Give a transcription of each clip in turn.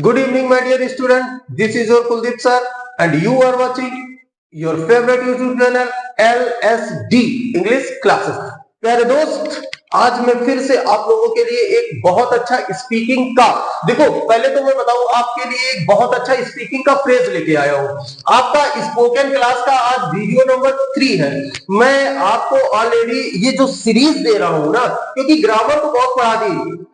Good evening, my dear student. This is your Kuldeep sir, and you are watching your favorite YouTube channel LSD English Classes. प्यारे दोस्त, आज मैं फिर से आप लोगों के लिए एक बहुत अच्छा स्पीकिंग का देखो, पहले तो मैं बताऊं आपके लिए एक बहुत अच्छा स्पीकिंग का फ्रेज लेके आया हूं। आपका स्पोकन क्लास का आज वीडियो नंबर 3 है। मैं आपको ऑलरेडी ये जो सीरीज दे रहा हूं ना, क्योंकि ग्रामर तो बहुत पढ़ा दी,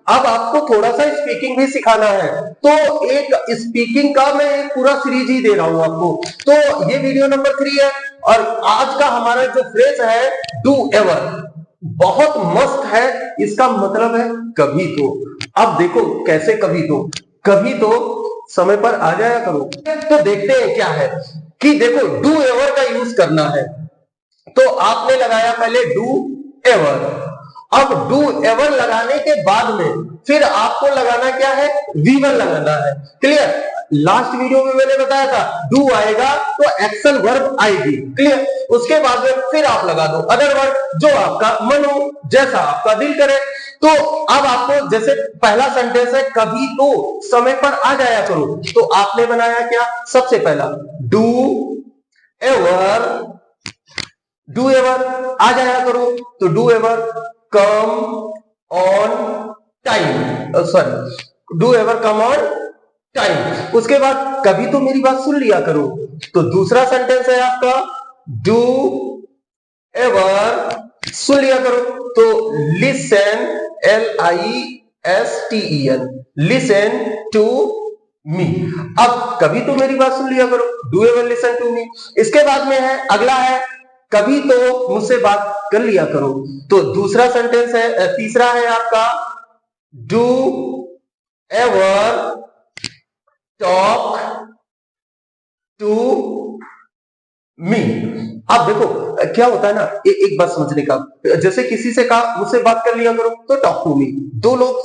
अब आपको थोड़ा सा स्पीकिंग भी सिखाना है, तो एक स्पीकिंग का मैं एक पूरा सीरीज ही दे रहा हूं आपको। तो ये वीडियो नंबर 3 है और आज का हमारा जो फ्रेज है डू एवर, बहुत मस्त है। इसका मतलब है कभी तो। अब देखो कैसे कभी तो समय पर आ जाया करो। तो देखते हैं क्या है कि देखो डू एवर का यूज करना है, तो आपने लगाया पहले डू एवर। अब डू एवर लगाने के बाद में फिर आपको लगाना क्या है, वीवर लगाना है। क्लियर? लास्ट वीडियो में मैंने बताया था डू आएगा तो एक्शन वर्ब आएगी। क्लियर? उसके बाद में फिर आप लगा दो अदर वर्ड, जो आपका मन हो, जैसा आपका दिल करे। तो अब आपको जैसे पहला सेंटेंस है कभी तो समय पर आ जाया करो, तो आपने बनाया क्या, सबसे पहला डू एवर आ जाया करो, तो do ever come on time, sorry do ever come on time. उसके बाद कभी तो मेरी बात सुन लिया करो, तो दूसरा सेंटेंस है आपका डू एवर सुन लिया करो, तो listen LISTEN listen to me. अब कभी तो मेरी बात सुन लिया करो, do ever listen to me. इसके बाद में है अगला है कभी तो मुझसे बात कर लिया करो, तो दूसरा सेंटेंस है, तीसरा है आपका do ever talk to me. अब देखो क्या होता है ना, एक बात समझने का, जैसे किसी से कहा मुझसे बात कर लिया करो, तो टॉक टू मी। दो लोग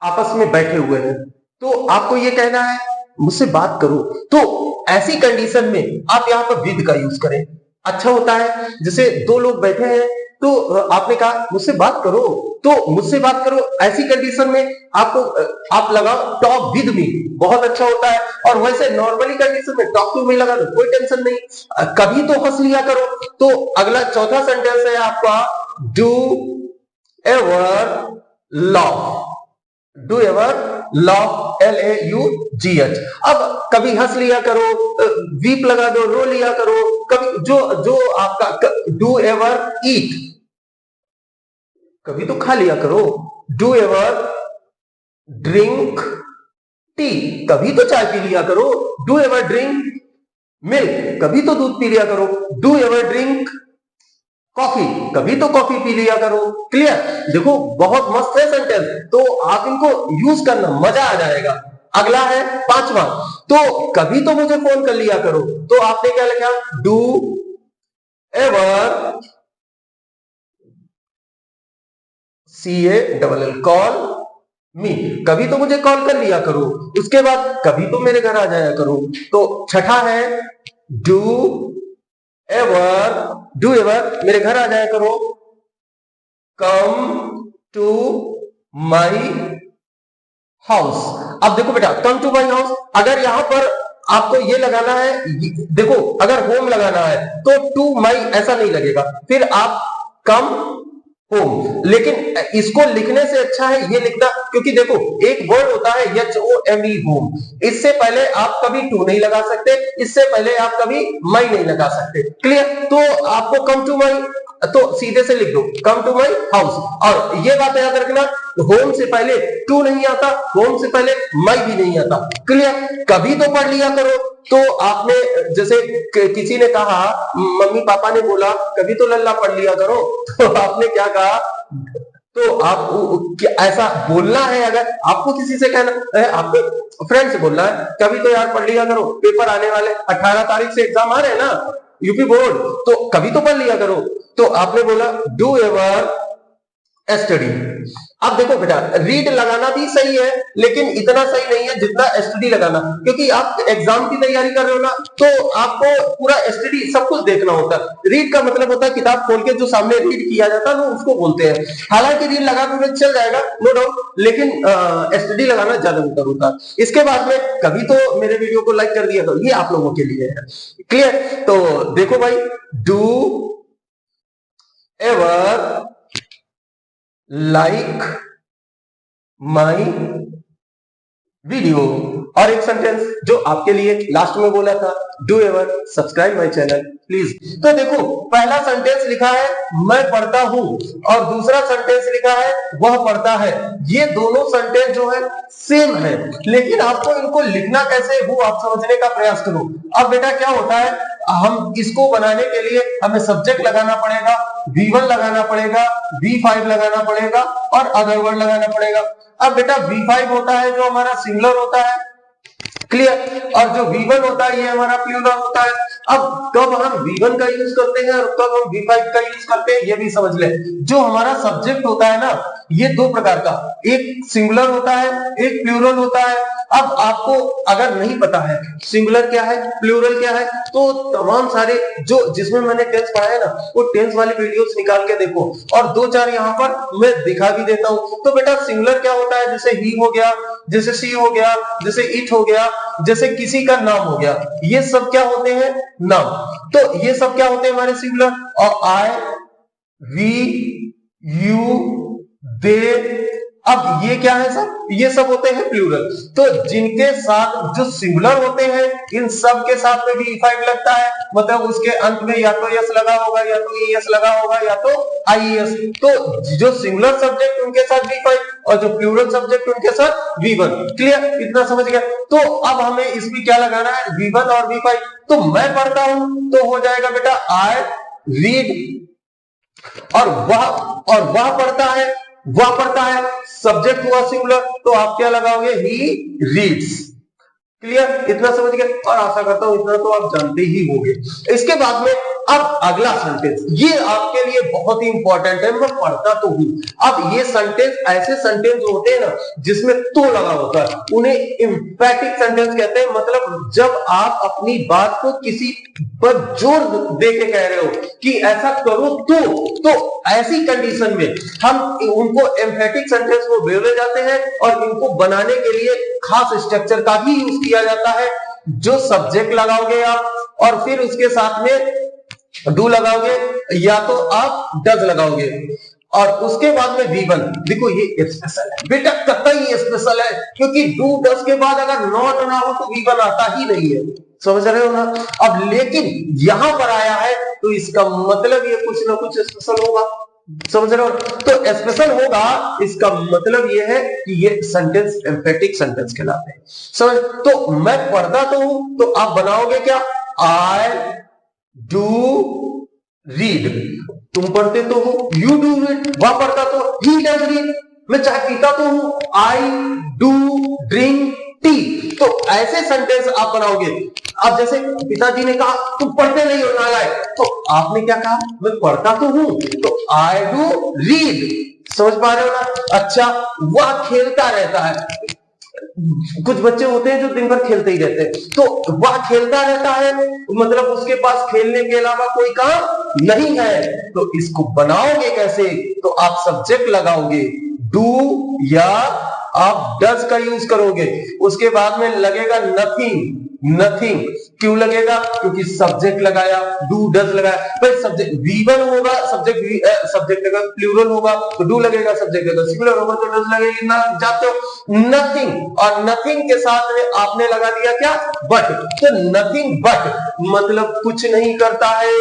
आपस में बैठे हुए हैं, तो आपको ये कहना है मुझसे बात करो, तो ऐसी कंडीशन में आप यहाँ पर विद का यूज करें, अच्छा होता है। जैसे दो लोग बैठे हैं, तो आपने कहा मुझसे बात करो, तो मुझसे बात करो ऐसी कंडीशन में आपको आप लगाओ टॉक विद मी, बहुत अच्छा होता है। और वैसे नॉर्मली कंडीशन में टॉक टू मी लगा दो, कोई टेंशन नहीं। कभी तो हंस लिया करो, तो अगला चौथा सेंटेंस है आपका do ever laugh, do ever laugh LAUGH। अब कभी हंस लिया करो, वीप लगा दो, रो लिया करो। कभी जो आपका डू एवर ईट, कभी तो खा लिया करो, डू एवर ड्रिंक टी, कभी तो चाय पी लिया करो, डू एवर ड्रिंक मिल्क, कभी तो दूध पी लिया करो, डू एवर ड्रिंक कॉफी, कभी तो कॉफी पी लिया करो। क्लियर? देखो बहुत मस्त है सेंटेंस, तो आप इनको यूज करना, मजा आ जाएगा। अगला है पांचवा, तो कभी तो मुझे फोन कर लिया करो, तो आपने क्या लिखा, डू एवर CALL कॉल मी, कभी तो मुझे कॉल कर लिया करो। उसके बाद कभी तो मेरे घर आ जाया करो। तो छठा है डू एवर मेरे घर आ जाया करो, कम टू माई हाउस। अब देखो बेटा, कम टू माई हाउस, अगर यहां पर आपको ये लगाना है, देखो अगर होम लगाना है तो टू माई ऐसा नहीं लगेगा, फिर आप कम होम, लेकिन इसको लिखने से अच्छा है ये लिखना, क्योंकि देखो एक वर्ड होता है HOME होम, इससे पहले आप कभी टू नहीं लगा सकते, इससे पहले आप कभी माई नहीं लगा सकते। क्लियर? तो आपको कम टू माई, तो सीधे से लिख दो कम टू माई हाउस। और ये बात याद रखना, होम से पहले टू नहीं आता, होम से पहले माई भी नहीं आता। क्लियर? कभी तो पढ़ लिया करो, तो आपने जैसे किसी ने कहा, मम्मी पापा ने बोला कभी तो लल्ला पढ़ लिया करो, तो आपने क्या कहा, तो आप ऐसा बोलना है। अगर आपको किसी से कहना है, आपको फ्रेंड से बोलना है कभी तो यार पढ़ लिया करो, पेपर आने वाले 18 तारीख से एग्जाम आ रहे हैं ना, यूपी बोर्ड, तो कभी तो पढ़ लिया करो, तो आपने बोला डू एवर स्टडी। अब देखो बेटा, रीड लगाना भी सही है लेकिन इतना सही नहीं है जितना स्टडी लगाना, क्योंकि आप एग्जाम की तैयारी कर रहे हो ना, तो आपको पूरा स्टडी सब कुछ देखना होता है। रीड का मतलब होता है किताब खोल के जो सामने रीड किया जाता है वो उसको बोलते हैं। हालांकि रीड लगा के चल जाएगा नो डाउट, लेकिन स्टडी लगाना ज्यादा बेटर होता है। इसके बाद में कभी तो मेरे वीडियो को लाइक कर दिया करो, ये आप लोगों के लिए है। क्लियर? तो देखो भाई, do ever like my video, और एक सेंटेंस जो आपके लिए लास्ट में बोला था, do ever subscribe my channel please. तो देखो, पहला सेंटेंस लिखा है मैं पढ़ता हूं और दूसरा सेंटेंस लिखा है वह पढ़ता है। ये दोनों सेंटेंस जो है सेम है, लेकिन आपको इनको लिखना कैसे वो आप समझने का प्रयास करो। अब बेटा क्या होता है, हम इसको बनाने के लिए हमें सब्जेक्ट लगाना पड़ेगा, V1 लगाना पड़ेगा, V5 लगाना पड़ेगा और अदर वर्ड लगाना पड़ेगा। अब बेटा V5 होता है जो हमारा सिंगुलर होता है, क्लियर, और जो V1 होता है ये हमारा प्लूरल होता है। अब कब हम V1 का यूज करते हैं और कब हम V5 का यूज करते हैं ये भी समझ ले। जो हमारा सब्जेक्ट होता है ना, ये दो प्रकार का, एक सिंगुलर होता है, एक प्लूरल होता है। अब आपको अगर नहीं पता है सिंगुलर क्या है, प्लूरल क्या है, तो तमाम सारे जो जिसमें मैंने टेंस पढ़ा है ना, वो टेंस वाले वीडियोस निकाल के देखो, और दो चार यहाँ पर मैं दिखा भी देता हूँ। तो बेटा सिंगुलर क्या होता है, जैसे ही हो गया, जैसे सी हो गया, जैसे इट हो गया, जैसे किसी का नाम हो गया, ये सब क्या होते हैं, नाम। तो ये सब क्या होते हैं हमारे सिंगुलर। और आई, वी, यू, दे, अब ये क्या है सब, ये सब होते हैं प्लूरल। तो जिनके साथ जो सिंगुलर होते हैं इन सब के साथ में V5 लगता है, मतलब उसके अंत में या तो यस लगा होगा या तो ES लगा होगा या तो IES। तो जो सिंगुलर सब्जेक्ट उनके साथ V5 और जो प्लूरल सब्जेक्ट उनके साथ V1। क्लियर? इतना समझ गया? तो अब हमें इसमें क्या लगाना है, V1 और V5। तो मैं पढ़ता हूं तो हो जाएगा बेटा आई रीड, और वह पढ़ता है, सब्जेक्ट हुआ सिंगुलर, तो आप क्या लगाओगे, ही रीड्स। क्लियर? इतना समझ गए? और आशा करता हूं इतना तो आप जानते ही होंगे। इसके बाद में अब अगला सेंटेंस, ये आपके लिए बहुत ही इंपॉर्टेंट है, मैं पढ़ता तो हूं। अब ये सेंटेंस, ऐसे सेंटेंस होते हैं ना जिसमें तो लगा होता है, उन्हें एम्फैटिक सेंटेंस कहते हैं। मतलब जब आप अपनी बात को किसी पर जोर दे के कह रहे हो कि ऐसा करो तो ऐसी कंडीशन में हम उनको एम्फैटिक सेंटेंस को बोले जाते हैं, और इनको बनाने के लिए खास स्ट्रक्चर का भी यूज किया जाता है। जो सब्जेक्ट लगाओगे आप, और फिर उसके साथ में डू लगाओगे या तो आप डज लगाओगे, और उसके बाद में V1। देखो ये स्पेशल है बेटा, कतई स्पेशल है, क्योंकि डू डज के बाद अगर नॉट ना हो तो V1 आता ही नहीं है। समझ रहे हो ना? अब लेकिन यहां पर आया है तो इसका मतलब ये कुछ ना कुछ स्पेशल होगा। समझ रहे हो? तो स्पेशल होगा, इसका मतलब ये है कि ये सेंटेंस एम्फेटिक सेंटेंस कहलाते हैं। समझ? तो मैं पढ़ता तो हूं, तो आप बनाओगे क्या, आई डू रीड। तुम पढ़ते तो हो, यू डू रीड। वह पढ़ता तो, ही डज रीड। मैं चाय पीता तो हूं, आई डू ड्रिंक टी। तो ऐसे सेंटेंस आप बनाओगे। अब जैसे पिताजी ने कहा तुम पढ़ते नहीं हो नालायक, तो आपने क्या कहा, मैं पढ़ता तो हूं, तो आई डू रीड। समझ पा रहे हो ना? अच्छा, वह खेलता रहता है। कुछ बच्चे होते हैं जो दिन भर खेलते ही रहते हैं, तो वह खेलता रहता है, मतलब उसके पास खेलने के अलावा कोई काम नहीं है। तो इसको बनाओगे कैसे, तो आप सब्जेक्ट लगाओगे डू, या आप डज का यूज करोगे। उसके बाद में लगेगा नथिंग। नथिंग क्यों लगेगा, क्योंकि सब्जेक्ट लगाया, डू डज लगाया। फिर सब्जेक्ट V1 होगा, सब्जेक्ट का प्लूरल होगा तो डू लगेगा, सब्जेक्ट का सिंगुलर होगा तो डज लगेगा। ना जाते हो नथिंग, और नथिंग के साथ में आपने लगा दिया क्या, बट। तो नथिंग बट मतलब कुछ नहीं करता है।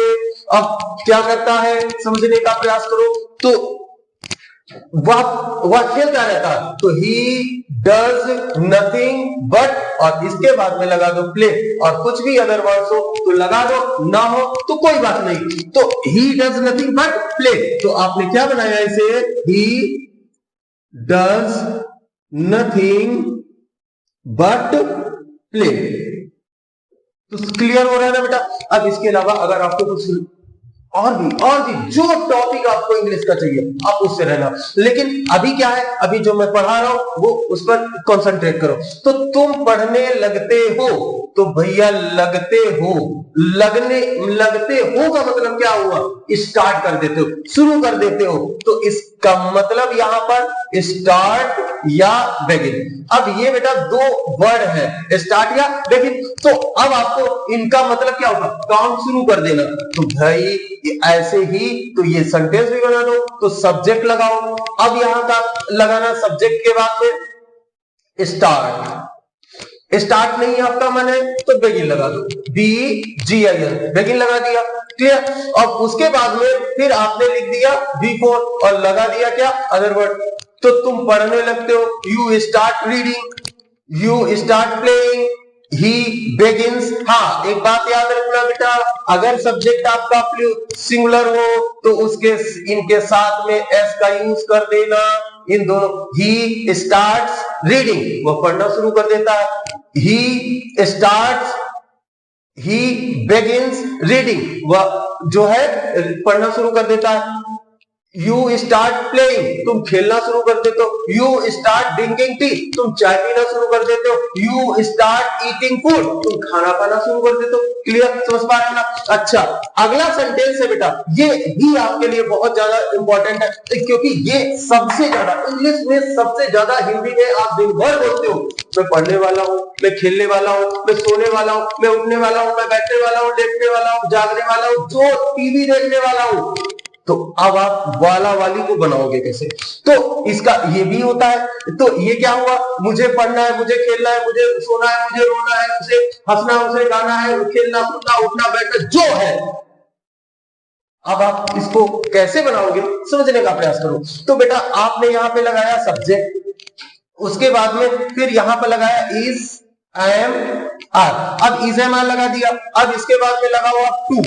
अब क्या करता है समझने का प्रयास करो। तो वह खेलता रहता, तो ही डज नथिंग बट, और इसके बाद में लगा दो प्ले, और कुछ भी अदर वर्ड्स हो तो लगा दो, ना हो तो कोई बात नहीं। तो he does nothing but play, तो आपने क्या बनाया इसे, he does nothing but play. तो क्लियर हो रहा है ना बेटा? अब इसके अलावा अगर आपको कुछ और भी जो टॉपिक आपको इंग्लिश का चाहिए आप उससे रहना। लेकिन अभी क्या है, अभी जो मैं पढ़ा रहा हूं वो उस पर कंसंट्रेट करो। तो तुम पढ़ने लगते हो, तो भैया लगते हो, लगते हो का मतलब क्या हुआ, स्टार्ट कर देते हो, शुरू कर देते हो। तो इसका मतलब यहां पर स्टार्ट या बिगिन। अब ये बेटा दो वर्ड है, स्टार्ट या बिगिन। तो अब आपको इनका मतलब क्या होगा, काम शुरू कर देना। तो भाई ऐसे ही तो ये सेंटेंस भी बना दो। तो सब्जेक्ट लगाओ, अब यहां का लगाना सब्जेक्ट के बाद में स्टार्ट नहीं आपका मन है तो बिगिन लगा दो, BGIN, बिगिन लगा दिया, क्लियर। और उसके बाद में फिर आपने लिख दिया बिफोर और लगा दिया क्या, अदर वर्ड। तो तुम पढ़ने लगते हो, you start reading, you start playing, he begins. हाँ, एक बात याद रखना बेटा, अगर सब्जेक्ट आपका सिंगुलर हो तो उसके इनके साथ में एस का यूज कर देना, इन दोनों। ही स्टार्ट्स रीडिंग, वो पढ़ना शुरू कर देता है। He starts, he begins reading, वह जो है पढ़ना शुरू कर देता है। यू स्टार्ट प्लेइंग, तुम खेलना शुरू कर देते हो। यू स्टार्ट ड्रिंकिंग टी, तुम चाय पीना शुरू कर देते हो। यू स्टार्ट ईटिंग फूड, तुम खाना खाना शुरू कर देते हो। क्लियर, समझ पा रहे हैं ना। अच्छा, अगला सेंटेंस है बेटा, ये भी आपके लिए बहुत ज्यादा इंपॉर्टेंट है, क्योंकि ये सबसे ज्यादा इंग्लिश में, सबसे ज्यादा हिंदी में आप दिन भर बोलते हो, मैं पढ़ने वाला हूँ, मैं खेलने वाला हूँ, मैं सोने वाला हूँ, मैं उठने वाला हूँ, मैं बैठने वाला हूँ, लेटने वाला हूँ, जागने वाला हूँ, जो टीवी देखने वाला हूँ। तो अब आप वाला वाली को बनाओगे कैसे, तो इसका ये भी होता है। तो ये क्या हुआ, मुझे पढ़ना है, मुझे खेलना है, मुझे सोना है, मुझे रोना है, मुझे हंसना, मुझे गाना है, खेलना कूदना, उठना बैठना जो है। अब आप इसको कैसे बनाओगे समझने का प्रयास करो। तो बेटा आपने यहां पे लगाया सब्जेक्ट, उसके बाद में फिर यहां पर लगाया इज, एम, आर। अब इज, एम, आर लगा दिया। अब इसके बाद में लगा हुआ टू,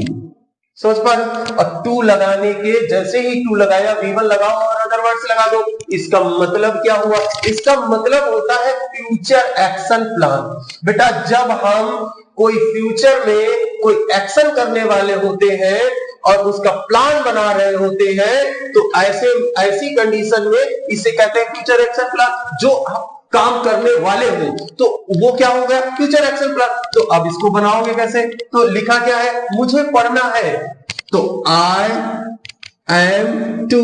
समझ पा रहे। और टू लगाने के जैसे ही टू लगाया, V1 लगाओ और अदर वर्ड्स लगा दो। इसका मतलब क्या हुआ, इसका मतलब होता है फ्यूचर एक्शन प्लान। बेटा जब हम कोई फ्यूचर में कोई एक्शन करने वाले होते हैं और उसका प्लान बना रहे होते हैं, तो ऐसी कंडीशन में इसे कहते हैं फ्यूचर एक्शन प्लान। जो काम करने वाले हो तो वो क्या हो गया, फ्यूचर एक्शन प्लान। तो अब इसको बनाओगे कैसे, तो लिखा क्या है, मुझे पढ़ना है, तो I am to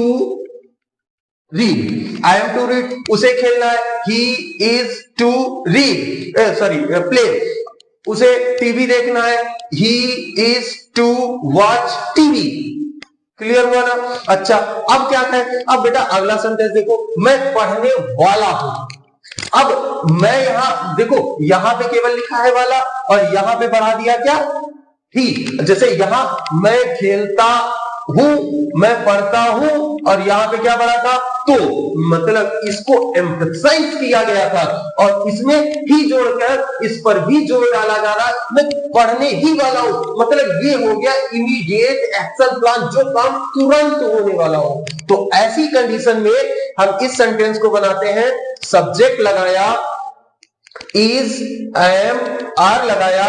read, I am to read. उसे खेलना है, he is to read, sorry play. उसे टीवी देखना है, he is to watch TV. Clear हुआ ना। अच्छा, अब क्या है, अब बेटा अगला सेंटेंस देखो, मैं पढ़ने वाला हूं। अब मैं यहां देखो, यहां पे केवल लिखा है वाला और यहां पे बढ़ा दिया क्या, ही। जैसे यहां मैं खेलता हूं, मैं पढ़ता हूं, और यहां पे क्या बढ़ा था, तो मतलब इसको एम्फसाइज किया गया था और इसमें ही जोड़कर इस पर भी जोर डाला जा रहा है, मैं पढ़ने ही वाला हूं। मतलब ये हो गया इमीडिएट एक्शन प्लान, जो काम तुरंत होने वाला हो। तो ऐसी कंडीशन में हम इस सेंटेंस को बनाते हैं, सब्जेक्ट लगाया, इज, एम, आर लगाया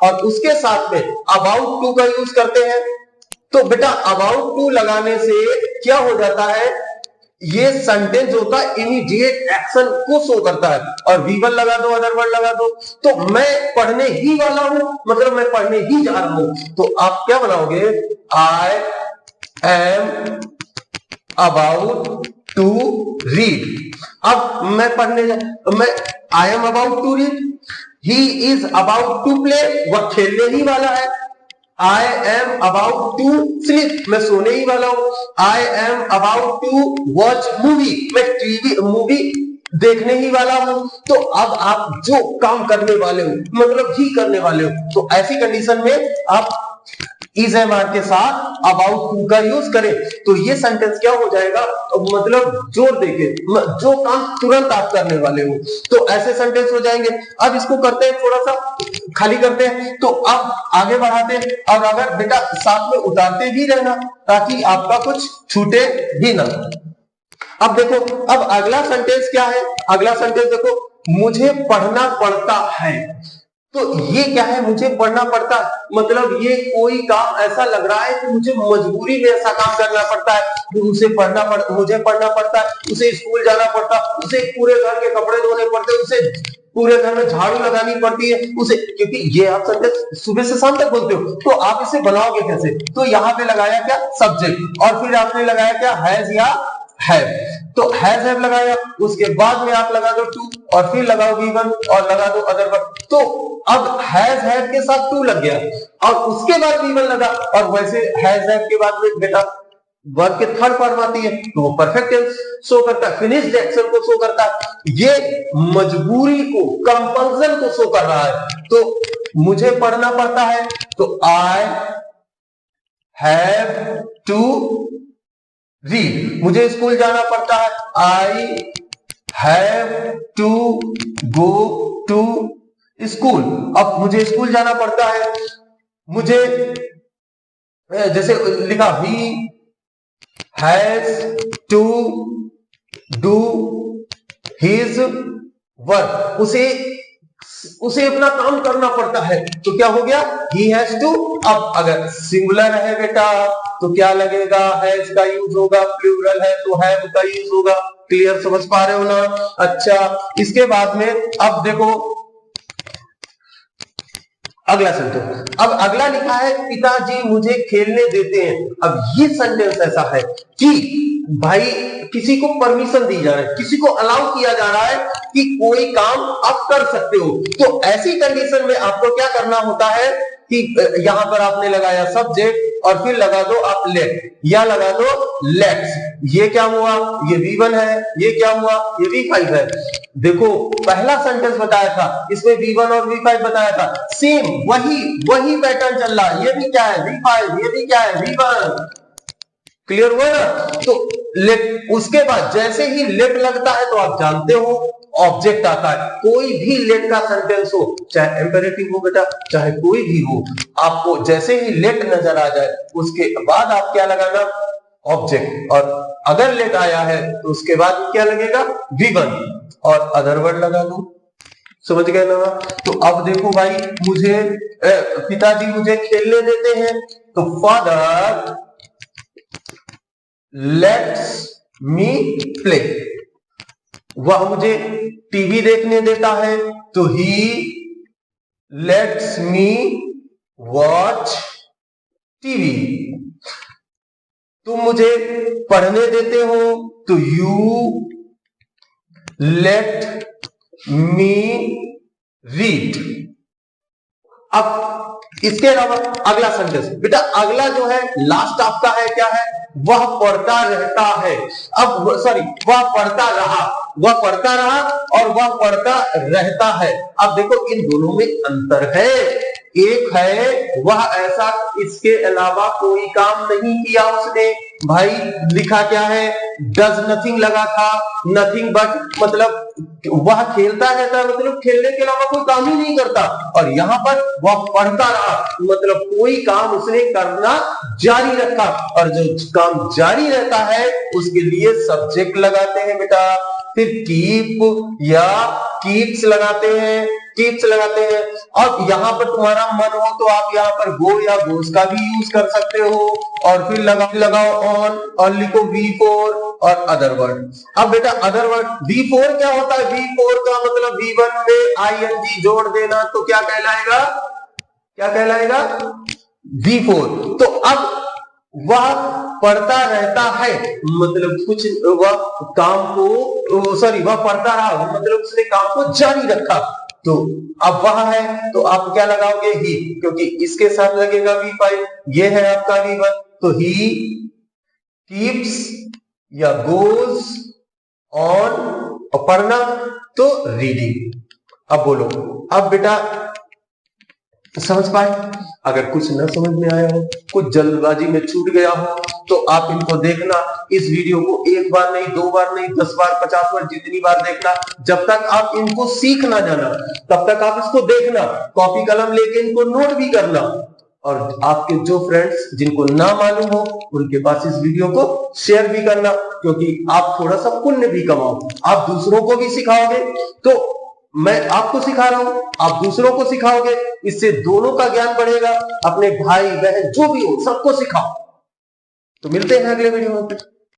और उसके साथ में अबाउट टू का यूज करते हैं। तो बेटा अबाउट टू लगाने से क्या हो जाता है, ये सेंटेंस होता है इमीडिएट एक्शन को शो करता है। और V1 लगा दो, अदर वर्ड लगा दो। तो मैं पढ़ने ही वाला हूं, मतलब मैं पढ़ने ही जा रहा हूं। तो आप क्या बनाओगे, I am about to read. अब मैं I am about to read, he is about to play, वह खेलने ही वाला है। I am about to sleep, मैं सोने ही वाला हूं। I am about to watch movie, मैं मूवी देखने ही वाला हूं। तो अब आप जो काम करने वाले हो, मतलब ही करने वाले हो, तो ऐसी कंडीशन में आप इज, एम, आर के साथ अबाउट टू का यूज करें, तो ये सेंटेंस क्या हो जाएगा, मतलब जोर देके जो काम तुरंत आप करने वाले हो, तो ऐसे सेंटेंस हो जाएंगे। अब इसको करते हैं, थोड़ा सा खाली करते हैं, तो अब आगे बढ़ाते हैं और अगर बेटा साथ में उतारते भी रहना ताकि आपका कुछ छूटे भी ना। अब देखो, अब अगला सेंटेंस क्या है, अगला सेंटेंस देखो, मुझे पढ़ना पड़ता है। तो ये क्या है, मुझे पढ़ना पड़ता है, मतलब ये कोई काम ऐसा लग रहा है कि मुझे मजबूरी में ऐसा काम करना पड़ता है कि मुझे पढ़ना पड़ता है, उसे स्कूल जाना पड़ता है, उसे पूरे घर के कपड़े धोने पड़ते हैं, उसे पूरे घर में झाड़ू लगानी पड़ती है उसे, क्योंकि ये आप सेंटेंस सुबह से शाम तक बोलते हो, तो आप इसे बनाओगे कैसे? तो यहाँ पे लगाया क्या, सब्जेक्ट, और फिर आपने लगाया क्या, हैज या हैव। तो हैज हैव लगाया, उसके बाद में आप लगा दो टू, और फिर लगाओ V1 और लगा दो अदर वर्ब। तो अब हैज हैव के साथ टू लग गया और उसके बाद V1 लगा, और वैसे हैज हैव के बाद में बेटा वर्ब के थर्ड फॉर्म आती है तो वो परफेक्ट टेंस शो करता है, फिनिश्ड एक्शन को शो करता है, ये मजबूरी को, कंपल्सन को शो कर रहा है। तो मुझे पढ़ना पड़ता है तो आई हैव टू रीड, मुझे स्कूल जाना पड़ता है, I have to go to school. अब मुझे स्कूल जाना पड़ता है, मुझे जैसे लिखा he has to do his work, उसे अपना काम करना पड़ता है, तो क्या हो गया, ही हैज टू। अब अगर सिंगुलर है बेटा तो क्या लगेगा, हैज का यूज होगा, प्लूरल है तो हैव का यूज होगा। क्लियर, समझ पा रहे हो ना? अच्छा, इसके बाद में अब देखो अगला सेंटेंस। अब अगला लिखा है पिताजी मुझे खेलने देते हैं। अब ये सेंटेंस ऐसा है कि भाई किसी को परमिशन दी जा रही है, किसी को अलाउ किया जा रहा है कि कोई काम आप कर सकते हो। तो ऐसी कंडीशन में आपको क्या करना होता है कि यहां पर आपने लगाया सब्जेक्ट और फिर लगा दो आप लेट, या लगा दो लेट्स। ये क्या हुआ, ये V1 है, ये क्या हुआ, ये V5 है। देखो पहला सेंटेंस बताया था, इसमें V1 और V5 बताया था, सेम वही पैटर्न चल रहा है। ये भी क्या है, V5, ये भी क्या है, V1। क्लियर हुआ ना? तो लेट, उसके बाद जैसे ही लेट लगता है तो आप जानते हो ऑब्जेक्ट आता है। कोई भी लेट का सेंटेंस हो, चाहे इंपेरेटिव हो बेटा, चाहे कोई भी हो, आपको जैसे ही लेट नजर आ जाए उसके बाद आप क्या लगाना, ऑब्जेक्ट। और अगर लेट आया है तो उसके बाद क्या लगेगा, V1 और अदर वर्ड लगा दो। समझ गए ना? तो अब देखो भाई, मुझे पिताजी मुझे खेलने देते हैं, तो फादर लेट्स मी प्ले। वह मुझे टीवी देखने देता है तो ही लेट्स मी वॉच टीवी। तुम मुझे पढ़ने देते हो तो यू लेट मी रीड। अब इसके अलावा अगला सेंटेंस बेटा, अगला जो है लास्ट आपका है, क्या है, वह पढ़ता रहता है। अब सॉरी, वह पढ़ता रहा और वह पढ़ता रहता है। अब देखो इन दोनों में अंतर है। एक है वह ऐसा, इसके अलावा कोई काम नहीं किया उसने। भाई लिखा क्या है, डज नथिंग लगा था, नथिंग बट, मतलब वह खेलता रहता है, मतलब खेलने के अलावा कोई काम ही नहीं करता। और यहाँ पर वह पढ़ता रहा, मतलब कोई काम उसने करना जारी रखा। और जो काम जारी रहता है उसके लिए सब्जेक्ट लगाते हैं बेटा। फिर कीप या कीप्स लगाते हैं, कीप्स लगाते हैं। अब यहाँ पर तुम्हारा मन हो तो आप यहाँ पर गो या गोस का भी यूज कर सकते हो। और फिर लगाओ ऑन और लिखो V4 और अदर वर्ड। अब बेटा अदर वर्ड V4 क्या होता है, V4 का मतलब V1 में ing जोड़ देना, तो क्या कहलाएगा, क्या कहलाएगा, V4। तो अब वह पढ़ता रहता है, मतलब कुछ वह काम को, सॉरी वह पढ़ता रहा मतलब उसने काम को जारी रखा। तो अब वह है तो आप क्या लगाओगे, ही, क्योंकि इसके साथ लगेगा V5। ये है आपका V1, तो ही कीप्स या गोज ऑन, और पढ़ना तो रीडिंग। अब बोलो, अब बेटा समझ पाए? अगर कुछ न समझ में आया हो, कुछ जल्दबाजी में छूट गया हो, तो आप इनको देखना, इस वीडियो को एक बार नहीं, 2 बार नहीं, 10 बार, 50 बार, जितनी बार देखना। जब तक आप इनको सीख ना जाना तब तक आप इसको देखना, कॉपी कलम लेके इनको नोट भी करना। और आपके जो फ्रेंड्स जिनको ना मालूम हो उनके पास इस वीडियो को शेयर भी करना, क्योंकि आप थोड़ा सा पुण्य भी कमाओ, आप दूसरों को भी सिखाओगे। तो मैं आपको सिखा रहा हूं, आप दूसरों को सिखाओगे, इससे दोनों का ज्ञान बढ़ेगा। अपने भाई बहन जो भी हो सबको सिखाओ। तो मिलते हैं अगले वीडियो में।